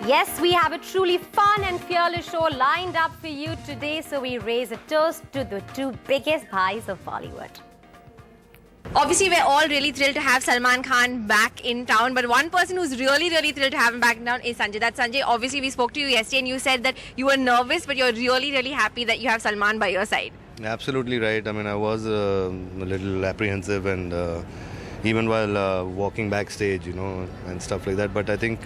Yes, we have a truly fun and fearless show lined up for you today. So we raise a toast to the two biggest bhais of Bollywood. Obviously, we're all really thrilled to have Salman Khan back in town. But one person who's really thrilled to have him back in town is Sanjay. That's Sanjay. Obviously, we spoke to you yesterday and you said that you were nervous, but you're really happy that you have Salman by your side. Absolutely right. I mean, I was a little apprehensive and even while walking backstage, and stuff like that. But I think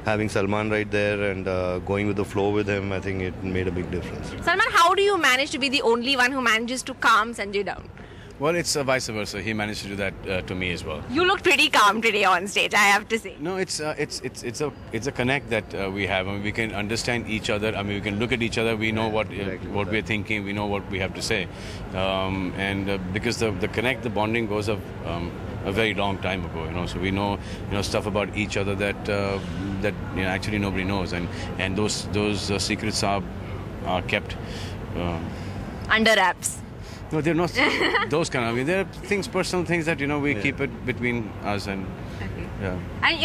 having Salman right there and going with the flow with him, I think it made a big difference. Salman, how do you manage to be the only one who manages to calm Sanjay down? Well, it's vice versa. He managed to do that to me as well. You looked pretty calm today on stage, I have to say. No, it's a connect that we have. I mean, we can understand each other. I mean, we can look at each other. We know what we're thinking. We know what we have to say, and because the connect, the bonding goes up a very long time ago. So we know stuff about each other that actually nobody knows, and those secrets are kept Under wraps. No, they're not those kind of. I mean, there are personal things that we keep it between us and. Okay. Yeah. And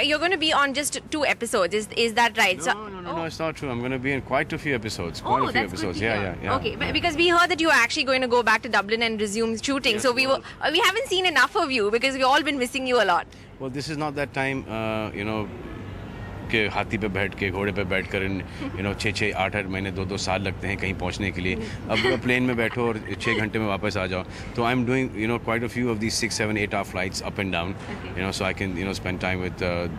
you're going to be on just 2 episodes. Is that right? No, it's not true. I'm going to be in quite a few episodes. That's good to hear. Okay, because we heard that you are actually going to go back to Dublin and resume shooting. Yes, so we haven't seen enough of you because we've all been missing you a lot. Well, this is not that time, कि हाथी पे बैठ के घोड़े पे बैठ कर 6-8 महीने 2 साल लगते हैं कहीं पहुंचने के लिए. अब प्लेन में बैठो और 6 घंटे में वापस आ जाओ. तो I am doing quite a few of these 6-7-8 hour flights up and down. So I can spend time with the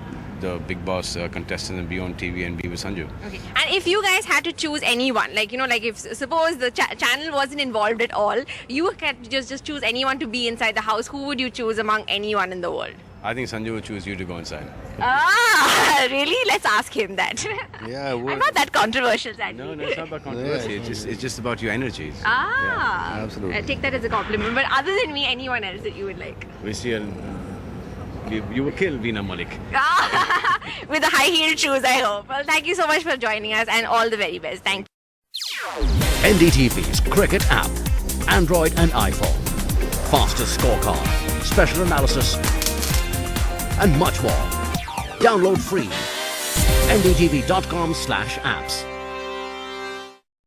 Big Boss contestants and be on TV and be with Sanju. Okay. And if you guys had to choose anyone, like if suppose the channel wasn't involved at all, you can just choose anyone to be inside the house, who would you choose among anyone in the world? I think Sanju would choose you to go inside. Ah, really? Let's ask him that. Yeah, I would. I'm not that controversial, Sandy. No, it's not about controversy. It's just about your energies. Ah, yeah, absolutely. I take that as a compliment. But other than me, anyone else that you would like? You will kill Veena Malik. With the high-heeled shoes, I hope. Well, thank you so much for joining us and all the very best. Thank you. NDTV's Cricket app. Android and iPhone. Fastest scorecard. Special analysis. And much more. Download free. ndtv.com/apps.